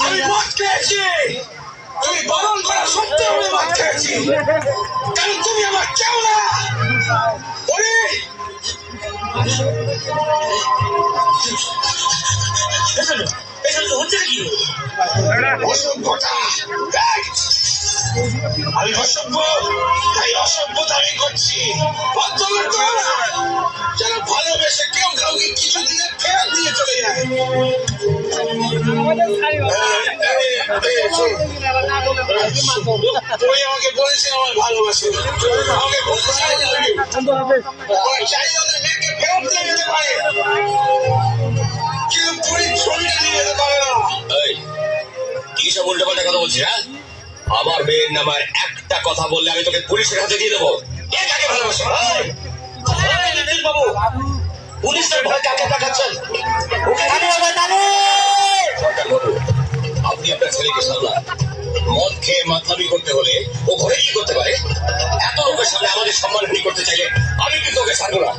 আমি মদ খেয়েছি, তুমি বারণ করা সত্ত্বেও আমি মদ খেয়েছি, কারণ তুমি আমার কেউ না। বলি হচ্ছে কি অসভ্যতা? আমি অসভ্য, তাই অসভ্যতা আমি করছি। যারা ভালোবেসে কেউ কাউকে কিছু দিলে ফেরত দিয়ে চলে যায়। তুমি আমাকে বলেছে আমার ভালোবাসে, আমাকে বলেছে চাই ওদের মেয়েকে ফেরত দিয়ে যেতে পারে, কিন্তু পুরী ছবিটা দিয়ে যেতে পারে না। কি সব উল্টো পাল্টা কথা বলছিস? হ্যাঁ, আমার মেয়ের নামার একটা কথা বললে আমি তোকে পুলিশের হাতে দিয়ে দেবো। কাকে ভালোবাসে বাবু? পুলিশের ভয় কাকে দেখাচ্ছেন? আপনি আপনার ছেলেকে সামলান। মদ খেয়ে মাতলামি করতে হলে ও ঘরে গিয়ে করতে পারে। এত লোকের সামনে আমাদের সম্মানহানি করতে চাইলে আমি কিন্তু ওকে ছাড়বো না।